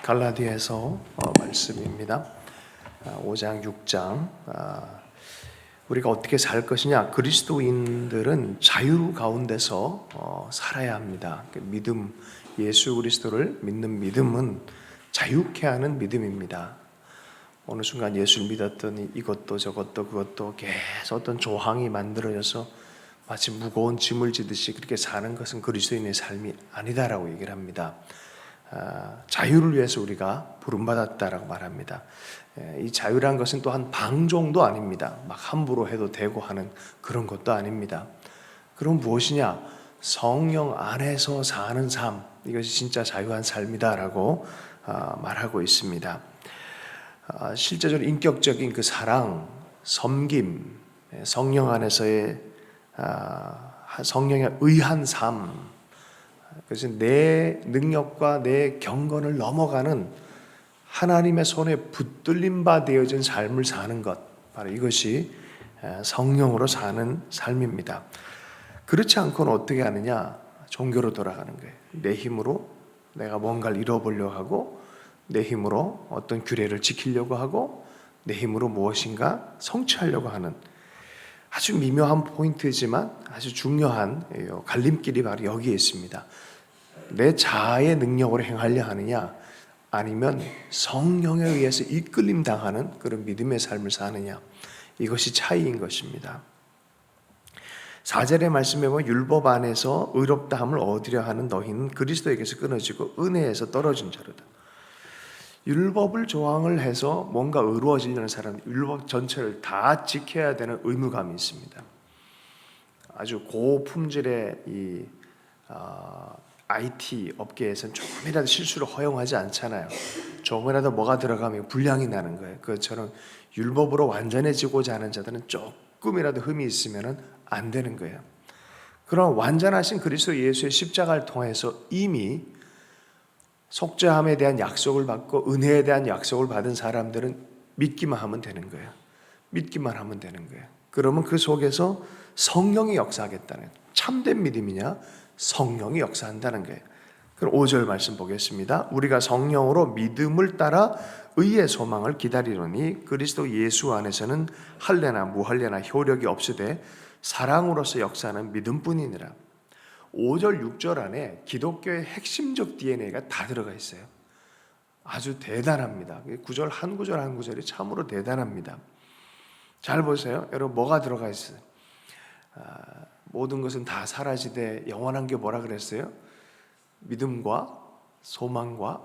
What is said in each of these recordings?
갈라디아서 말씀입니다. 5장 6장 우리가 어떻게 살 것이냐. 그리스도인들은 자유 가운데서 살아야 합니다. 믿음, 예수 그리스도를 믿는 믿음은 자유케 하는 믿음입니다. 어느 순간 예수를 믿었더니 이것도 저것도 그것도 계속 어떤 조항이 만들어져서 마치 무거운 짐을 지듯이 그렇게 사는 것은 그리스도인의 삶이 아니다라고 얘기를 합니다. 자유를 위해서 우리가 부름받았다라고 말합니다. 이 자유란 것은 또한 방종도 아닙니다. 막 함부로 해도 되고 하는 그런 것도 아닙니다. 그럼 무엇이냐? 성령 안에서 사는 삶, 이것이 진짜 자유한 삶이다라고 말하고 있습니다. 실제적으로 인격적인 그 사랑, 섬김, 성령 안에서의 성령에 의한 삶, 그래서 내 능력과 내 경건을 넘어가는 하나님의 손에 붙들림 바 되어진 삶을 사는 것, 바로 이것이 성령으로 사는 삶입니다. 그렇지 않고는 어떻게 하느냐? 종교로 돌아가는 거예요. 내 힘으로 내가 뭔가를 이뤄보려고 하고, 내 힘으로 어떤 규례를 지키려고 하고, 내 힘으로 무엇인가 성취하려고 하는 아주 미묘한 포인트지만 아주 중요한 갈림길이 바로 여기에 있습니다. 내 자아의 능력으로 행하려 하느냐, 아니면 성령에 의해서 이끌림 당하는 그런 믿음의 삶을 사느냐, 이것이 차이인 것입니다. 4절의 말씀에 보면 율법 안에서 의롭다함을 얻으려 하는 너희는 그리스도에게서 끊어지고 은혜에서 떨어진 자로다. 율법을 조항을 해서 뭔가 의로워지려는 사람은 율법 전체를 다 지켜야 되는 의무감이 있습니다. 아주 고품질의 이 IT 업계에서는 조금이라도 실수를 허용하지 않잖아요. 조금이라도 뭐가 들어가면 불량이 나는 거예요. 그것처럼 율법으로 완전해지고자 하는 자들은 조금이라도 흠이 있으면 안 되는 거예요. 그럼 완전하신 그리스도 예수의 십자가를 통해서 이미 속죄함에 대한 약속을 받고 은혜에 대한 약속을 받은 사람들은 믿기만 하면 되는 거예요. 믿기만 하면 되는 거예요. 그러면 그 속에서 성령이 역사하겠다는 거예요. 참된 믿음이냐? 성령이 역사한다는 거예요. 그럼 5절 말씀 보겠습니다. 우리가 성령으로 믿음을 따라 의의 소망을 기다리노니 그리스도 예수 안에서는 할례나 무할례나 효력이 없으되 사랑으로서 역사하는 믿음뿐이니라. 5절 6절 안에 기독교의 핵심적 DNA가 다 들어가 있어요. 아주 대단합니다. 9절 한 구절 한 구절이 참으로 대단합니다. 잘 보세요. 여러분, 뭐가 들어가 있어요? 모든 것은 다 사라지되 영원한 게 뭐라 그랬어요? 믿음과 소망과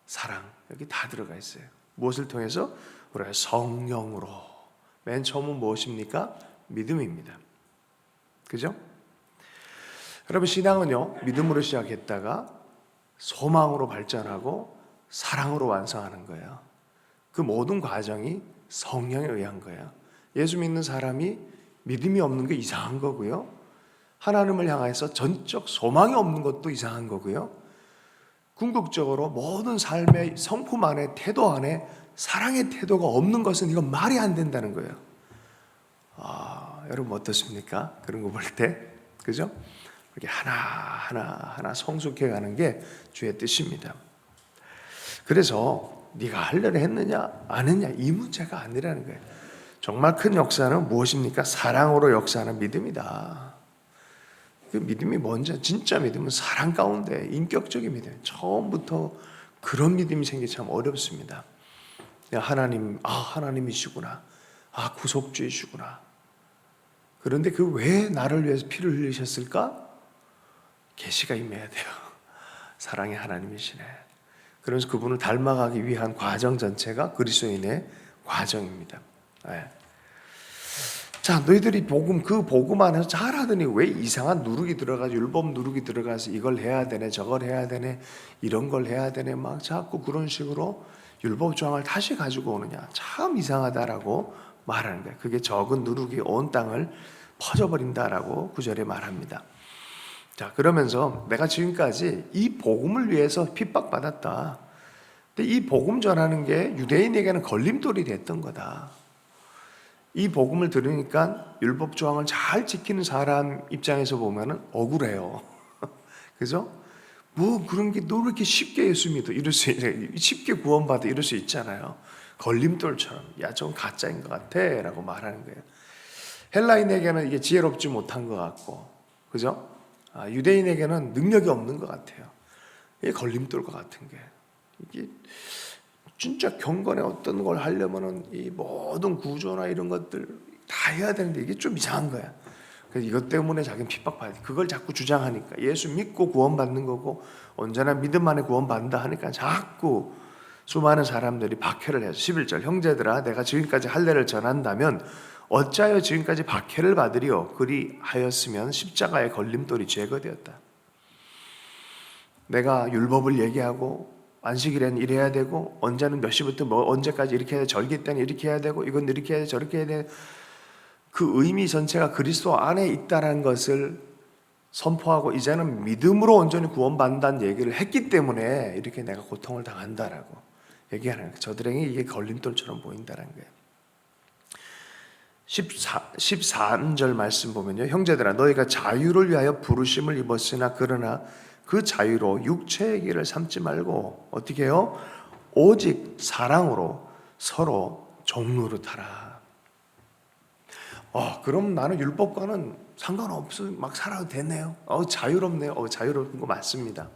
사랑, 여기 다 들어가 있어요. 무엇을 통해서? 우리가 성령으로. 맨 처음은 무엇입니까? 믿음입니다. 그죠? 여러분, 신앙은요, 믿음으로 시작했다가 소망으로 발전하고 사랑으로 완성하는 거예요. 그 모든 과정이 성령에 의한 거예요. 예수 믿는 사람이 믿음이 없는 게 이상한 거고요. 하나님을 향해서 전적 소망이 없는 것도 이상한 거고요. 궁극적으로 모든 삶의 성품 안에, 태도 안에 사랑의 태도가 없는 것은 이건 말이 안 된다는 거예요. 여러분 어떻습니까? 그런 거 볼 때, 그죠? 이렇게 하나 성숙해 가는 게 주의 뜻입니다. 그래서 네가 하려고 했느냐 안 했냐 이 문제가 아니라는 거예요. 정말 큰 역사는 무엇입니까? 사랑으로 역사하는 믿음이다. 그 믿음이 뭔지, 진짜 믿음은 사랑 가운데 인격적인 믿음. 처음부터 그런 믿음이 생기기 참 어렵습니다. 하나님, 하나님이시구나. 구속주이시구나. 그런데 그 왜 나를 위해서 피를 흘리셨을까? 계시가 임해야 돼요. 사랑의 하나님이시네. 그래서 그분을 닮아가기 위한 과정 전체가 그리스도인의 과정입니다. 네. 자, 너희들이 그 복음 안에서 잘하더니 왜 이상한 누룩이 들어가서 율법 누룩이 들어가서 이걸 해야 되네, 저걸 해야 되네, 이런 걸 해야 되네, 막 자꾸 그런 식으로 율법 조항을 다시 가지고 오느냐, 참 이상하다라고 말하는 거예요. 그게 적은 누룩이 온 땅을 퍼져버린다라고 9절에 말합니다. 자, 그러면서 내가 지금까지 이 복음을 위해서 핍박받았다. 근데 이 복음 전하는 게 유대인에게는 걸림돌이 됐던 거다. 이 복음을 들으니까 율법 조항을 잘 지키는 사람 입장에서 보면은 억울해요. 그죠? 뭐 그런 게 너 이렇게 쉽게 예수 믿어 이럴 수 쉽게 구원받아 이럴 수 있잖아요. 걸림돌처럼 야 저건 가짜인 것 같아 라고 말하는 거예요. 헬라인에게는 이게 지혜롭지 못한 것 같고, 그죠? 유대인에게는 능력이 없는 것 같아요. 이게 걸림돌과 같은 게, 이게 진짜 경건의 어떤 걸 하려면은 이 모든 구조나 이런 것들 다 해야 되는데 이게 좀 이상한 거야. 그래서 이것 때문에 자기는 핍박받아. 그걸 자꾸 주장하니까 예수 믿고 구원받는 거고 언제나 믿음 안에 구원받는다 하니까 자꾸 수많은 사람들이 박해를 해서 11절 형제들아 내가 지금까지 할례를 전한다면 어찌하여 지금까지 박해를 받으리요 그리하였으면 십자가의 걸림돌이 제거되었다. 내가 율법을 얘기하고 안식일에는 이래야 되고 언제는 몇 시부터 뭐 언제까지 이렇게 해야 돼, 절기 때는 이렇게 해야 되고 이건 이렇게 해야 돼 저렇게 해야 돼, 그 의미 전체가 그리스도 안에 있다는 것을 선포하고 이제는 믿음으로 온전히 구원받는다는 얘기를 했기 때문에 이렇게 내가 고통을 당한다라고 얘기하는 거예요. 저들에게 이게 걸림돌처럼 보인다는 거예요. 13절 말씀 보면요, 형제들아 너희가 자유를 위하여 부르심을 입었으나 그러나 그 자유로 육체의 길을 삼지 말고 어떻게 해요? 오직 사랑으로 서로 종노릇하라. 그럼 나는 율법과는 상관없어 막 살아도 되네요. 자유롭네요. 자유로운 거 맞습니다.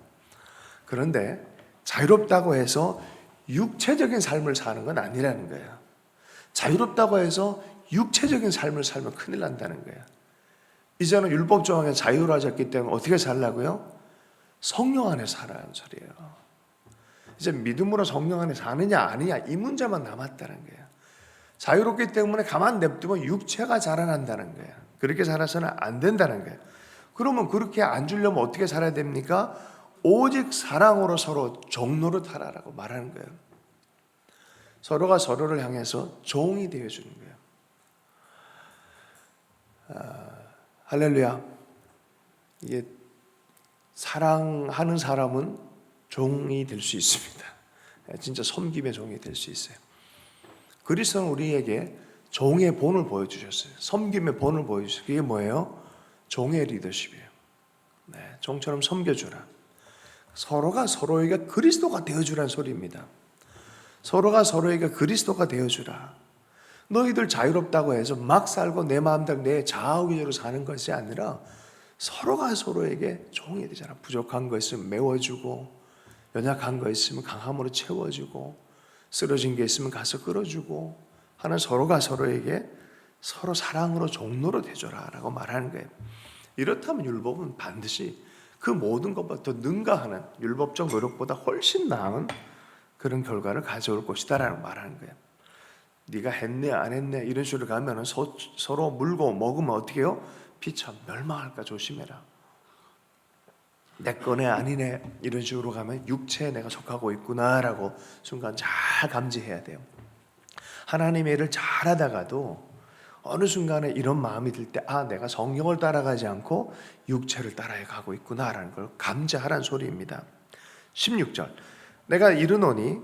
그런데 자유롭다고 해서 육체적인 삶을 사는 건 아니라는 거예요. 자유롭다고 해서 육체적인 삶을 살면 큰일 난다는 거예요. 이제는 율법 조항에 자유로워졌기 때문에 어떻게 살라고요? 성령 안에 살아라는 소리예요. 이제 믿음으로 성령 안에 사느냐 아니냐 이 문제만 남았다는 거예요. 자유롭기 때문에 가만 냅두면 육체가 자라난다는 거예요. 그렇게 살아서는 안 된다는 거예요. 그러면 그렇게 안 주려면 어떻게 살아야 됩니까? 오직 사랑으로 서로 종노릇하라라고 말하는 거예요. 서로가 서로를 향해서 종이 되어주는 거예요. 할렐루야. 이게 사랑하는 사람은 종이 될 수 있습니다. 진짜 섬김의 종이 될 수 있어요. 그리스도는 우리에게 종의 본을 보여주셨어요. 섬김의 본을 보여주셨어요. 그게 뭐예요? 종의 리더십이에요. 종처럼 섬겨주라. 서로가 서로에게 그리스도가 되어주라는 소리입니다. 서로가 서로에게 그리스도가 되어주라. 너희들 자유롭다고 해서 막 살고 내 마음대로 내 자아위주로 사는 것이 아니라 서로가 서로에게 종이 되잖아. 부족한 거 있으면 메워주고, 연약한 거 있으면 강함으로 채워주고, 쓰러진 게 있으면 가서 끌어주고 하는, 서로가 서로에게 서로 사랑으로 종로로 되줘라 라고 말하는 거예요. 이렇다면 율법은 반드시 그 모든 것보다 더 능가하는, 율법적 노력보다 훨씬 나은 그런 결과를 가져올 것이다 라고 말하는 거예요. 네가 했네 안 했네 이런 식으로 가면 서로 물고 먹으면 어떻게 해요? 피차 멸망할까 조심해라. 내 거네 아니네 이런 식으로 가면 육체에 내가 속하고 있구나라고 순간 잘 감지해야 돼요. 하나님의 일을 잘하다가도 어느 순간에 이런 마음이 들 때 내가 성령을 따라가지 않고 육체를 따라해 가고 있구나라는 걸 감지하라는 소리입니다. 16절 내가 이르노니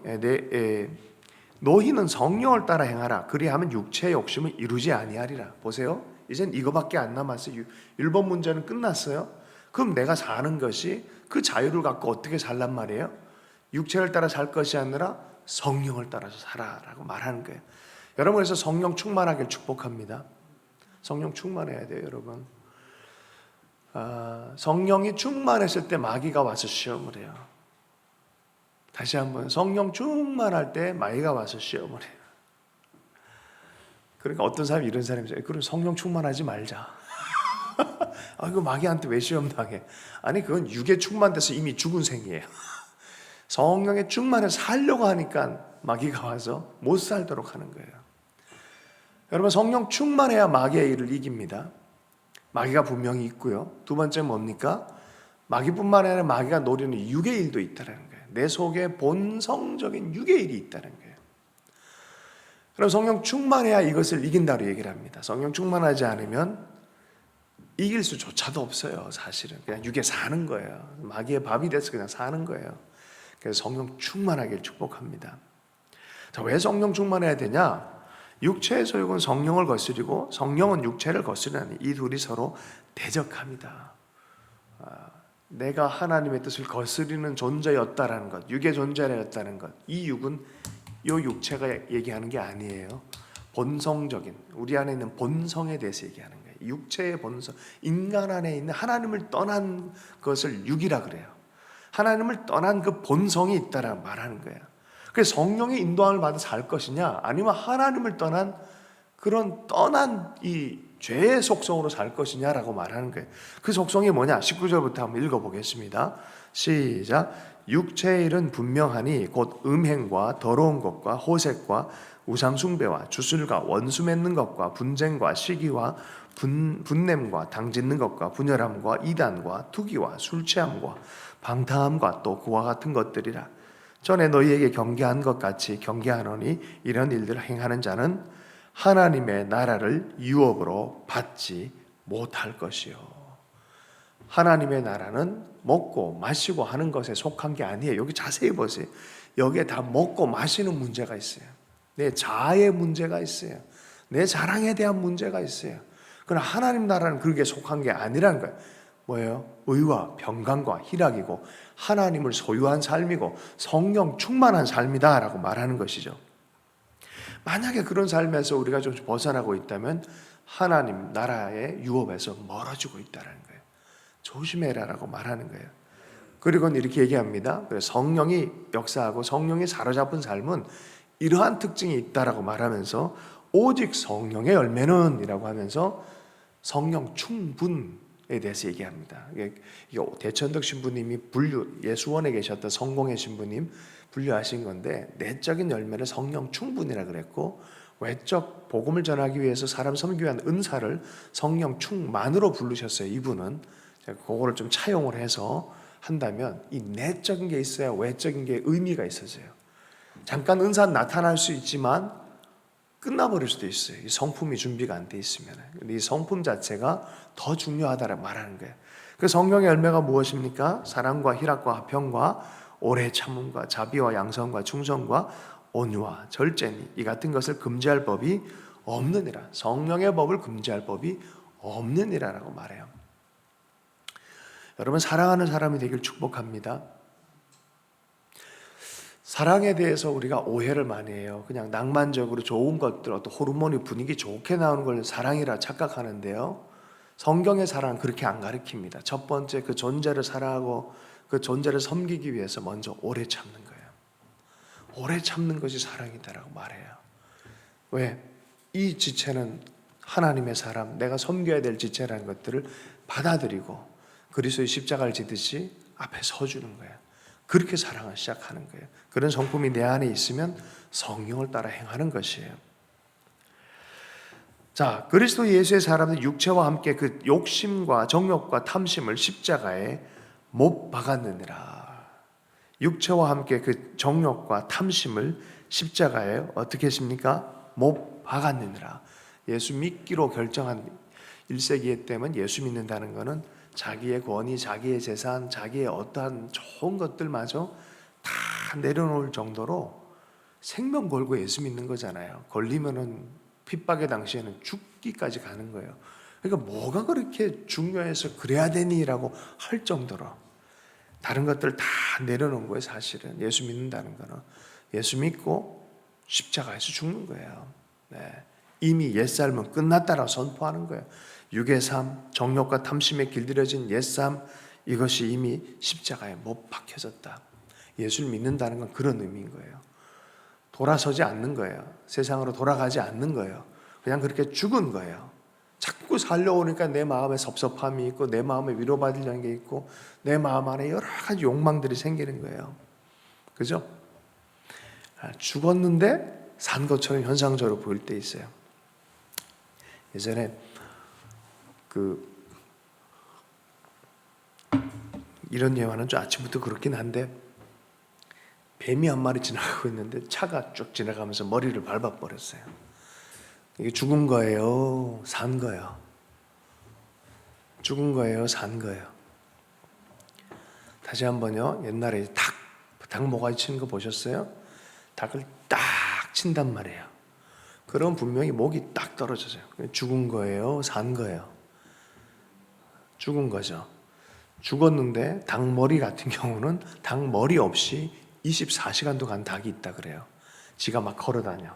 너희는 성령을 따라 행하라. 그리하면 육체의 욕심을 이루지 아니하리라. 보세요. 이젠 이거밖에 안 남았어요. 율법 문제는 끝났어요. 그럼 내가 사는 것이 그 자유를 갖고 어떻게 살란 말이에요? 육체를 따라 살 것이 아니라 성령을 따라서 살아라고 말하는 거예요. 여러분, 그래서 성령 충만하길 축복합니다. 성령 충만해야 돼요, 여러분. 성령이 충만했을 때 마귀가 와서 시험을 해요. 다시 한번, 성령 충만할 때 마귀가 와서 시험을 해요. 그러니까 어떤 사람이 이런 사람이죠. 그럼 성령 충만하지 말자. 이거 마귀한테 왜 시험 당해? 아니, 그건 육에 충만돼서 이미 죽은 생이에요. 성령에 충만해서 살려고 하니까 마귀가 와서 못 살도록 하는 거예요. 여러분, 성령 충만해야 마귀의 일을 이깁니다. 마귀가 분명히 있고요. 두 번째 뭡니까? 마귀뿐만 아니라 마귀가 노리는 육의 일도 있다는 거예요. 내 속에 본성적인 육의 일이 있다는 거예요. 그럼 성령 충만해야 이것을 이긴다고 얘기를 합니다. 성령 충만하지 않으면 이길 수조차도 없어요. 사실은 그냥 육에 사는 거예요. 마귀의 밥이 돼서 그냥 사는 거예요. 그래서 성령 충만하길 축복합니다. 자, 왜 성령 충만해야 되냐? 육체의 소욕은 성령을 거스리고 성령은 육체를 거스르니 이 둘이 서로 대적합니다. 내가 하나님의 뜻을 거스르는 존재였다라는 것, 육의 존재였다는 것. 이 육은 이 육체가 얘기하는 게 아니에요. 본성적인 우리 안에 있는 본성에 대해서 얘기하는 거예요. 육체의 본성, 인간 안에 있는 하나님을 떠난 것을 육이라 그래요. 하나님을 떠난 그 본성이 있다라 말하는 거예요. 그래서 성령의 인도함을 받아 살 것이냐, 아니면 하나님을 떠난 그런 떠난 이 죄의 속성으로 살 것이냐라고 말하는 거예요. 그 속성이 뭐냐? 19절부터 한번 읽어보겠습니다. 시작. 육체의 일은 분명하니 곧 음행과 더러운 것과 호색과 우상숭배와 주술과 원수 맺는 것과 분쟁과 시기와 분냄과 당짓는 것과 분열함과 이단과 투기와 술취함과 방탕함과 또 그와 같은 것들이라. 전에 너희에게 경계한 것 같이 경계하노니 이런 일들을 행하는 자는 하나님의 나라를 유업으로 받지 못할 것이요. 하나님의 나라는 먹고 마시고 하는 것에 속한 게 아니에요. 여기 자세히 보세요. 여기에 다 먹고 마시는 문제가 있어요. 내 자아의 문제가 있어요. 내 자랑에 대한 문제가 있어요. 그러나 하나님 나라는 그게 속한 게 아니라는 거예요. 뭐예요? 의와 평강과 희락이고 하나님을 소유한 삶이고 성령 충만한 삶이다라고 말하는 것이죠. 만약에 그런 삶에서 우리가 좀 벗어나고 있다면 하나님 나라의 유업에서 멀어지고 있다는 거예요. 조심해라라고 말하는 거예요. 그리고는 이렇게 얘기합니다. 성령이 역사하고 성령이 사로잡은 삶은 이러한 특징이 있다라고 말하면서 오직 성령의 열매는 이라고 하면서 성령 충분에 대해서 얘기합니다. 이게 대천덕 신부님이 예수원에 계셨던 성공의 신부님 분류하신 건데, 내적인 열매를 성령 충분이라 그랬고 외적 복음을 전하기 위해서 사람 섬기기 위한 은사를 성령 충만으로 부르셨어요. 이분은 그거를 좀 차용을 해서 한다면 이 내적인 게 있어야 외적인 게 의미가 있어져요. 잠깐 은사는 나타날 수 있지만 끝나버릴 수도 있어요. 이 성품이 준비가 안 돼 있으면. 이 성품 자체가 더 중요하다고 말하는 거예요. 그 성령의 열매가 무엇입니까? 사랑과 희락과 화평과 오래 참음과 자비와 양선과 충성과 온유와 절제니 이 같은 것을 금지할 법이 없느니라. 성령의 법을 금지할 법이 없느니라라고 말해요. 여러분, 사랑하는 사람이 되길 축복합니다. 사랑에 대해서 우리가 오해를 많이 해요. 그냥 낭만적으로 좋은 것들, 어떤 호르몬이 분위기 좋게 나오는 걸 사랑이라 착각하는데요. 성경의 사랑은 그렇게 안 가르칩니다. 첫 번째, 그 존재를 사랑하고 그 존재를 섬기기 위해서 먼저 오래 참는 거예요. 오래 참는 것이 사랑이다라고 말해요. 왜? 이 지체는 하나님의 사람, 내가 섬겨야 될 지체라는 것들을 받아들이고 그리스도의 십자가를 지듯이 앞에 서주는 거예요. 그렇게 사랑을 시작하는 거예요. 그런 성품이 내 안에 있으면 성령을 따라 행하는 것이에요. 자, 그리스도 예수의 사람은 육체와 함께 그 욕심과 정욕과 탐심을 십자가에 못 박았느니라. 육체와 함께 그 정욕과 탐심을 십자가에 어떻게 했습니까? 못 박았느니라. 예수 믿기로 결정한 1세기에 때면 예수 믿는다는 것은 자기의 권위, 자기의 재산, 자기의 어떠한 좋은 것들마저 다 내려놓을 정도로 생명 걸고 예수 믿는 거잖아요. 걸리면은 핍박의 당시에는 죽기까지 가는 거예요. 그러니까 뭐가 그렇게 중요해서 그래야 되니라고 할 정도로 다른 것들 다 내려놓은 거예요. 사실은 예수 믿는다는 거는 예수 믿고 십자가에서 죽는 거예요. 네. 이미 옛삶은 끝났다라고 선포하는 거예요. 육의 삶, 정욕과 탐심에 길들여진 옛삶, 이것이 이미 십자가에 못 박혀졌다. 예수를 믿는다는 건 그런 의미인 거예요. 돌아서지 않는 거예요. 세상으로 돌아가지 않는 거예요. 그냥 그렇게 죽은 거예요. 자꾸 살려오니까 내 마음에 섭섭함이 있고 내 마음에 위로받으려는 게 있고 내 마음 안에 여러 가지 욕망들이 생기는 거예요. 그죠? 죽었는데 산 것처럼 현상적으로 보일 때 있어요. 예전에 이런 예화는 좀 아침부터 그렇긴 한데, 뱀이 한 마리 지나가고 있는데 차가 쭉 지나가면서 머리를 밟아버렸어요. 이게 죽은 거예요? 산 거예요? 죽은 거예요? 산 거예요? 다시 한번요. 옛날에 닭 모가지 치는 거 보셨어요? 닭을 딱 친단 말이에요. 그럼 분명히 목이 딱 떨어져요. 죽은 거예요? 산 거예요? 죽은 거죠. 죽었는데 닭머리 같은 경우는 닭머리 없이 24시간도 간 닭이 있다 그래요. 지가 막 걸어다녀.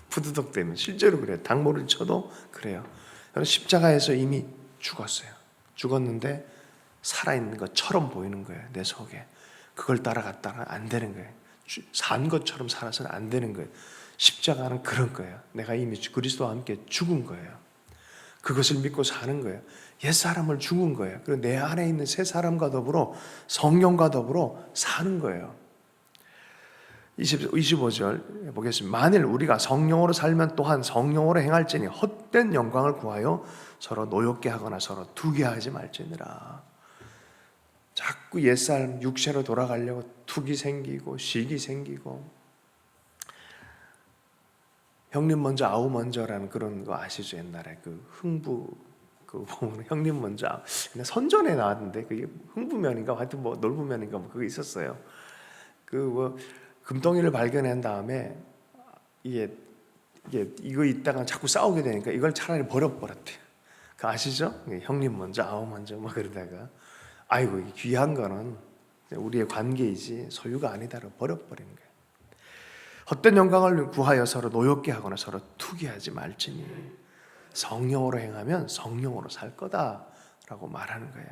푸드덕 되면 실제로 그래요. 닭머리를 쳐도 그래요. 십자가에서 이미 죽었어요. 죽었는데 살아있는 것처럼 보이는 거예요. 내 속에. 그걸 따라갔다가 안 되는 거예요. 산 것처럼 살아서는 안 되는 거예요. 십자가는 그런 거예요. 내가 이미 그리스도와 함께 죽은 거예요. 그것을 믿고 사는 거예요. 옛사람을 죽은 거예요. 그리고 내 안에 있는 새 사람과 더불어 성령과 더불어 사는 거예요. 25절 보겠습니다. 만일 우리가 성령으로 살면 또한 성령으로 행할지니 헛된 영광을 구하여 서로 노엽게 하거나 서로 투게 하지 말지니라. 자꾸 옛사람 육체로 돌아가려고 투기 생기고 시기 생기고, 형님 먼저 아우 먼저라는 그런 거 아시죠? 옛날에 그 흥부 그 보면 형님 먼저, 근데 선전에 나왔는데 그게 흥부면인가 하여튼 뭐 놀부면인가 뭐 그거 있었어요. 그 뭐 금덩이를 발견한 다음에 이거 있다가 자꾸 싸우게 되니까 이걸 차라리 버려버렸대요. 그 아시죠? 형님 먼저 아우 먼저 막 그러다가 아이고 이 귀한 거는 우리의 관계이지 소유가 아니다라고 버려버린 거예요. 헛된 영광을 구하여 서로 노엽게 하거나 서로 투기하지 말지니 성령으로 행하면 성령으로 살 거다라고 말하는 거예요.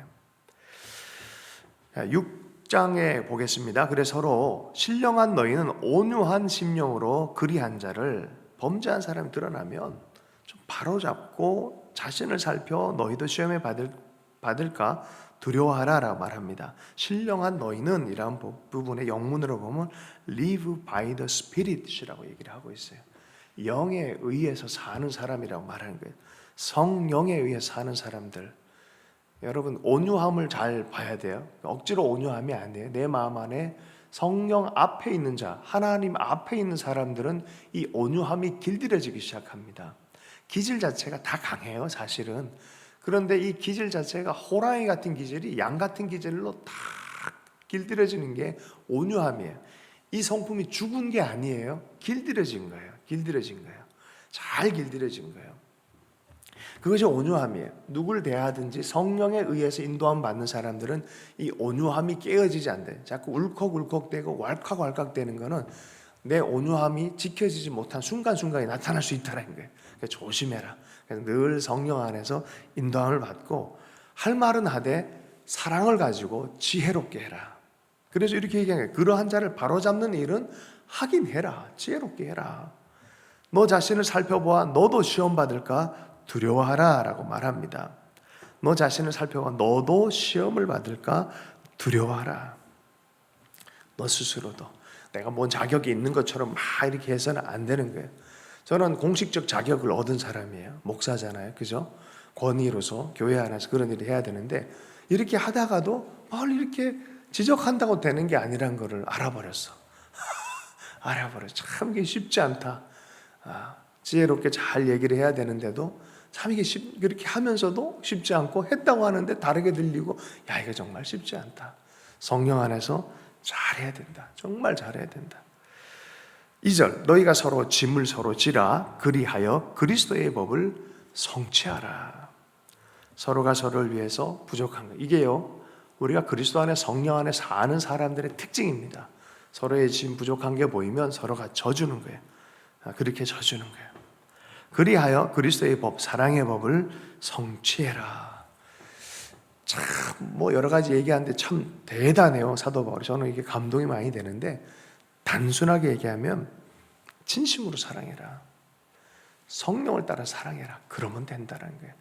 6장에 보겠습니다. 그래 서로 신령한 너희는 온유한 심령으로 그리한 자를 범죄한 사람이 드러나면 좀 바로잡고 자신을 살펴 너희도 시험에 받을까 두려워하라라고 말합니다. 신령한 너희는 이라는 부분의 영문으로 보면 live by the spirit이라고 얘기를 하고 있어요. 영에 의해서 사는 사람이라고 말하는 거예요. 성령에 의해서 사는 사람들. 여러분 온유함을 잘 봐야 돼요. 억지로 온유함이 아니에요. 내 마음 안에 성령 앞에 있는 자, 하나님 앞에 있는 사람들은 이 온유함이 길들여지기 시작합니다. 기질 자체가 다 강해요, 사실은. 그런데 이 기질 자체가 호랑이 같은 기질이 양 같은 기질로 다 길들여지는 게 온유함이에요. 이 성품이 죽은 게 아니에요. 길들여진 거예요. 길들여진 거예요. 잘 길들여진 거예요. 그것이 온유함이에요. 누굴 대하든지 성령에 의해서 인도함 받는 사람들은 이 온유함이 깨어지지 않대. 자꾸 울컥울컥대고 왈칵왈칵대는 거는 내 온유함이 지켜지지 못한 순간순간에 나타날 수 있다는 거예요. 그러니까 조심해라. 그래서 늘 성령 안에서 인도함을 받고 할 말은 하되 사랑을 가지고 지혜롭게 해라. 그래서 이렇게 얘기하는 거예요. 그러한 자를 바로잡는 일은 하긴 해라. 지혜롭게 해라. 너 자신을 살펴보아 너도 시험 받을까 두려워하라 라고 말합니다. 너 자신을 살펴봐 너도 시험을 받을까 두려워하라. 너 스스로도 내가 뭔 자격이 있는 것처럼 막 이렇게 해서는 안 되는 거예요. 저는 공식적 자격을 얻은 사람이에요. 목사잖아요. 그죠? 권위로서 교회 안에서 그런 일을 해야 되는데 이렇게 하다가도 뭘 이렇게 지적한다고 되는 게 아니란 거를 알아버렸어. 알아버렸어. 참 이게 쉽지 않다. 지혜롭게 잘 얘기를 해야 되는데도 참 이게 그렇게 하면서도 쉽지 않고 했다고 하는데 다르게 들리고 야 이거 정말 쉽지 않다. 성령 안에서 잘해야 된다. 정말 잘해야 된다. 2절 너희가 서로 짐을 서로 지라 그리하여 그리스도의 법을 성취하라. 서로가 서로를 위해서 부족한 거. 이게요 우리가 그리스도 안에 성령 안에 사는 사람들의 특징입니다. 서로의 짐 부족한 게 보이면 서로가 져주는 거예요. 그렇게 져주는 거예요. 그리하여 그리스도의 법, 사랑의 법을 성취해라. 참 뭐 여러 가지 얘기하는데 참 대단해요. 사도 바울이. 저는 이게 감동이 많이 되는데 단순하게 얘기하면 진심으로 사랑해라. 성령을 따라 사랑해라. 그러면 된다는 거예요.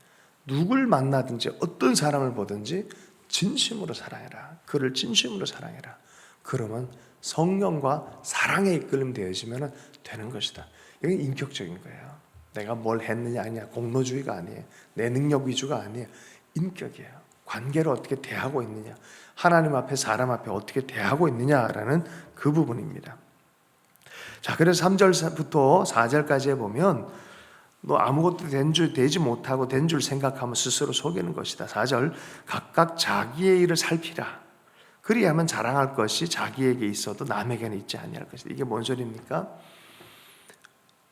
누굴 만나든지 어떤 사람을 보든지 진심으로 사랑해라. 그를 진심으로 사랑해라. 그러면 성령과 사랑에 이끌림 되어지면 되는 것이다. 이게 인격적인 거예요. 내가 뭘 했느냐 아니냐 공로주의가 아니에요. 내 능력 위주가 아니에요. 인격이에요. 관계를 어떻게 대하고 있느냐, 하나님 앞에 사람 앞에 어떻게 대하고 있느냐라는 그 부분입니다. 자, 그래서 3절부터 4절까지 보면 너 아무것도 되지 못하고 된 줄 생각하면 스스로 속이는 것이다. 4절 각각 자기의 일을 살피라. 그리하면 자랑할 것이 자기에게 있어도 남에게는 있지 아니할 것이다. 이게 뭔 소리입니까?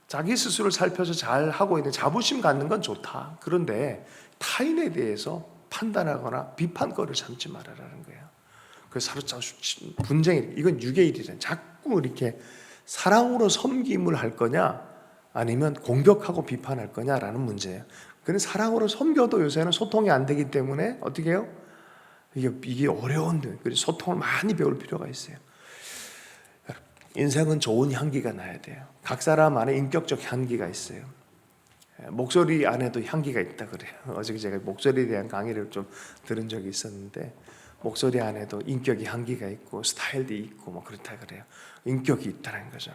자기 스스로 살펴서 잘 하고 있는 자부심 갖는 건 좋다. 그런데 타인에 대해서 판단하거나 비판거리를 삼지 말아라는 거예요. 그 사로잡고 분쟁이, 이건 육의 일이잖아요. 자꾸 이렇게 사랑으로 섬김을 할 거냐 아니면 공격하고 비판할 거냐라는 문제예요. 근데 사랑으로 섬겨도 요새는 소통이 안 되기 때문에 어떻게 해요? 이게 어려운데, 그래서 소통을 많이 배울 필요가 있어요. 인생은 좋은 향기가 나야 돼요. 각 사람 안에 인격적 향기가 있어요. 목소리 안에도 향기가 있다 그래요. 어저께 제가 목소리에 대한 강의를 좀 들은 적이 있었는데, 목소리 안에도 인격이 향기가 있고 스타일도 있고 뭐 그렇다 그래요. 인격이 있다는 거죠.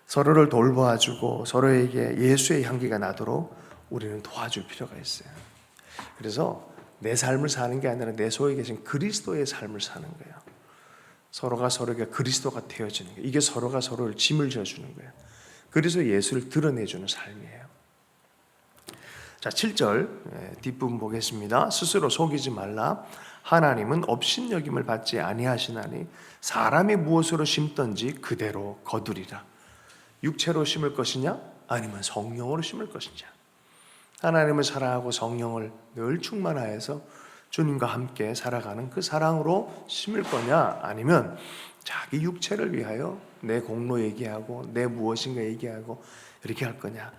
서로를 돌봐주고 서로에게 예수의 향기가 나도록 우리는 도와줄 필요가 있어요. 그래서 내 삶을 사는 게 아니라 내 속에 계신 그리스도의 삶을 사는 거예요. 서로가 서로에게 그리스도가 되어지는 거예요. 이게 서로가 서로를 짐을 져주는 거예요. 그래서 예수를 드러내주는 삶이에요. 자, 7절 뒷부분 보겠습니다. 스스로 속이지 말라. 하나님은 업신여김을 받지 아니하시나니 사람이 무엇으로 심든지 그대로 거두리라. 육체로 심을 것이냐 아니면 성령으로 심을 것이냐. 하나님을 사랑하고 성령을 늘 충만하여서 주님과 함께 살아가는 그 사랑으로 심을 거냐, 아니면 자기 육체를 위하여 내 공로 얘기하고 내 무엇인가 얘기하고 이렇게 할 거냐.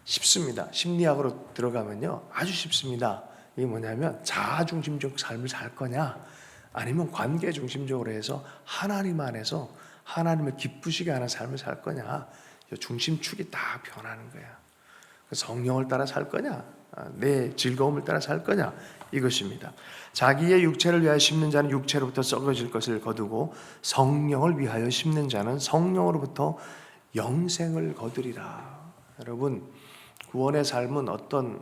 쉽습니다. 심리학으로 들어가면요 아주 쉽습니다. 이게 뭐냐면 자아중심적 삶을 살 거냐 아니면 관계 중심적으로 해서 하나님 안에서 하나님을 기쁘시게 하는 삶을 살 거냐. 중심축이 다 변하는 거야. 성령을 따라 살 거냐 내 즐거움을 따라 살 거냐, 이것입니다. 자기의 육체를 위하여 심는 자는 육체로부터 썩어질 것을 거두고 성령을 위하여 심는 자는 성령으로부터 영생을 거두리라. 여러분, 구원의 삶은 어떤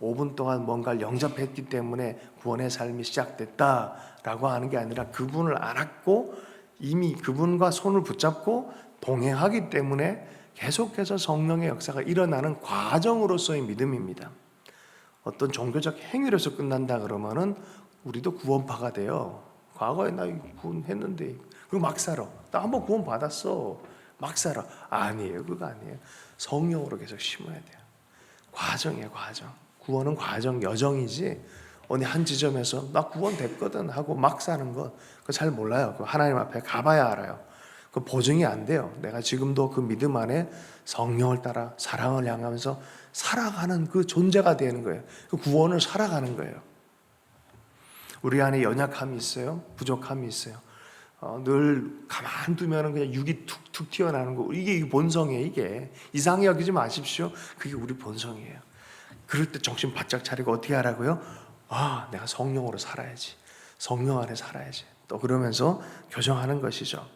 5분 동안 뭔가를 영접했기 때문에 구원의 삶이 시작됐다라고 하는 게 아니라 그분을 알았고 이미 그분과 손을 붙잡고 동행하기 때문에 계속해서 성령의 역사가 일어나는 과정으로서의 믿음입니다. 어떤 종교적 행위로서 끝난다 그러면은 우리도 구원파가 돼요. 과거에 나 구원했는데 그거 막 살아. 나 한번 구원 받았어. 막 살아. 아니에요. 그거 아니에요. 성령으로 계속 심어야 돼요. 과정이에요. 과정. 구원은 과정, 여정이지 어느 한 지점에서 나 구원됐거든 하고 막 사는 건 그거 잘 몰라요. 그거 하나님 앞에 가봐야 알아요. 그 보증이 안 돼요. 내가 지금도 그 믿음 안에 성령을 따라 사랑을 향하면서 살아가는 그 존재가 되는 거예요. 그 구원을 살아가는 거예요. 우리 안에 연약함이 있어요. 부족함이 있어요. 늘 가만두면 그냥 육이 툭툭 튀어나오는 거. 이게 본성이에요. 이게 이상히 여기지 마십시오. 그게 우리 본성이에요. 그럴 때 정신 바짝 차리고 어떻게 하라고요? 내가 성령으로 살아야지. 성령 안에 살아야지. 또 그러면서 교정하는 것이죠.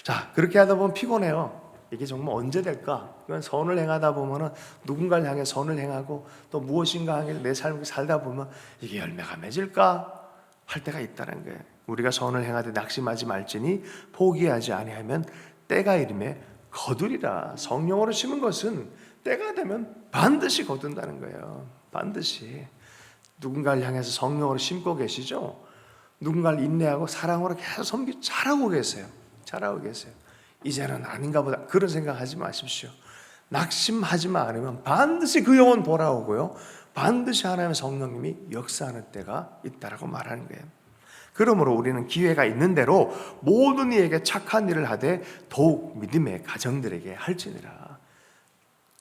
자, 그렇게 하다 보면 피곤해요. 이게 정말 언제 될까? 그냥 선을 행하다 보면은 누군가를 향해 선을 행하고 또 무엇인가 향해 내 삶을 살다 보면 이게 열매가 맺을까 할 때가 있다는 거예요. 우리가 선을 행하되 낙심하지 말지니 포기하지 아니하면 때가 이름에 거두리라. 성령으로 심은 것은 때가 되면 반드시 거둔다는 거예요. 반드시. 누군가를 향해서 성령으로 심고 계시죠? 누군가를 인내하고 사랑으로 계속 섬기 잘하고 계세요. 잘하고 계세요. 이제는 아닌가 보다 그런 생각하지 마십시오. 낙심하지만 않으면 반드시 그 영혼 돌아오고요. 반드시 하나님의 성령님이 역사하는 때가 있다라고 말하는 거예요. 그러므로 우리는 기회가 있는 대로 모든 이에게 착한 일을 하되 더욱 믿음의 가정들에게 할지니라.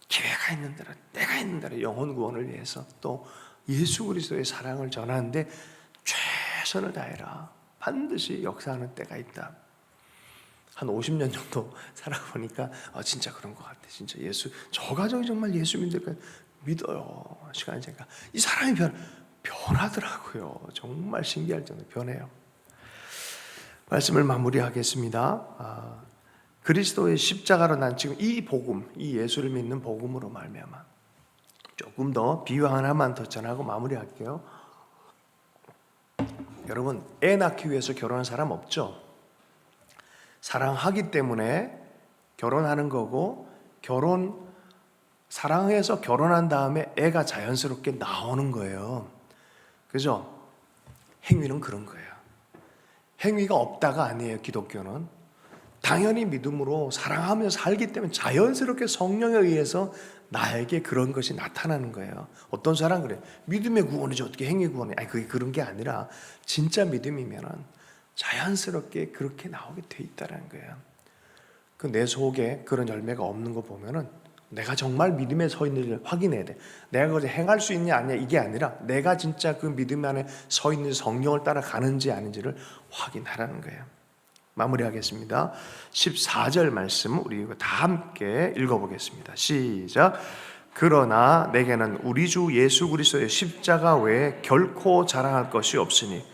기회가 있는 대로, 때가 있는 대로 영혼 구원을 위해서 또 예수 그리스도의 사랑을 전하는데 최선을 다해라. 반드시 역사하는 때가 있다. 한 50년 정도 살아보니까 진짜 그런 것 같아. 진짜 저 가족이 정말 예수 믿어요. 시간이 지나니까 이 사람이 변하더라고요. 정말 신기할 정도로 변해요. 말씀을 마무리하겠습니다. 그리스도의 십자가로 난 지금 이 복음, 이 예수를 믿는 복음으로 말미암아 조금 더 비유 하나만 더 전하고 마무리할게요. 여러분, 애 낳기 위해서 결혼한 사람 없죠? 사랑하기 때문에 결혼하는 거고, 사랑해서 결혼한 다음에 애가 자연스럽게 나오는 거예요. 그죠? 행위는 그런 거예요. 행위가 없다가 아니에요. 기독교는 당연히 믿음으로 사랑하며 살기 때문에 자연스럽게 성령에 의해서 나에게 그런 것이 나타나는 거예요. 어떤 사람 그래, 믿음의 구원이지 어떻게 행위 구원이? 아니 그게 그런 게 아니라 진짜 믿음이면은 자연스럽게 그렇게 나오게 돼 있다는 거예요. 그 내 속에 그런 열매가 없는 거 보면은 내가 정말 믿음에 서 있는지를 확인해야 돼. 내가 그걸 행할 수 있냐 아니냐 이게 아니라 내가 진짜 그 믿음 안에 서 있는 성령을 따라 가는지 아닌지를 확인하라는 거예요. 마무리하겠습니다. 14절 말씀 우리 다 함께 읽어보겠습니다. 시작. 그러나 내게는 우리 주 예수 그리스도의 십자가 외에 결코 자랑할 것이 없으니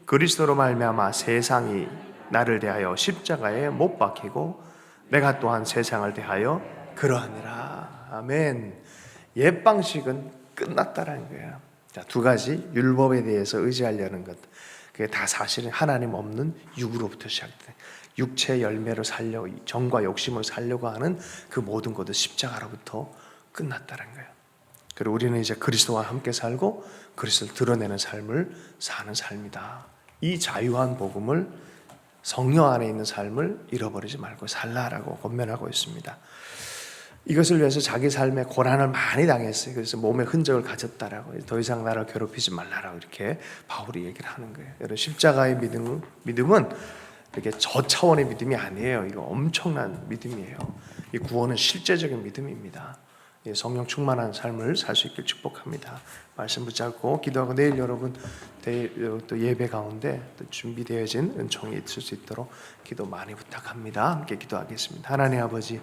그리스도로 말미암아 세상이 나를 대하여 십자가에 못 박히고 내가 또한 세상을 대하여 그러하니라. 아멘. 옛 방식은 끝났다라는 거예요. 자, 두 가지 율법에 대해서 의지하려는 것. 그게 다 사실은 하나님 없는 육으로부터 시작돼. 육체 열매로 살려고 정과 욕심으로 살려고 하는 그 모든 것도 십자가로부터 끝났다는 거예요. 그리고 우리는 이제 그리스도와 함께 살고 그리스도를 드러내는 삶을 사는 삶이다. 이 자유한 복음을 성령 안에 있는 삶을 잃어버리지 말고 살라라고 권면하고 있습니다. 이것을 위해서 자기 삶에 고난을 많이 당했어요. 그래서 몸에 흔적을 가졌다라고, 더 이상 나를 괴롭히지 말라라고 이렇게 바울이 얘기를 하는 거예요. 여러분, 십자가의 믿음은 이렇게 저차원의 믿음이 아니에요. 이거 엄청난 믿음이에요. 이 구원은 실제적인 믿음입니다. 성령 충만한 삶을 살 수 있길 축복합니다. 말씀 붙잡고 기도하고 내일 여러분 또 예배 가운데 또 준비되어진 은총이 있을 수 있도록 기도 많이 부탁합니다. 함께 기도하겠습니다. 하나님 아버지,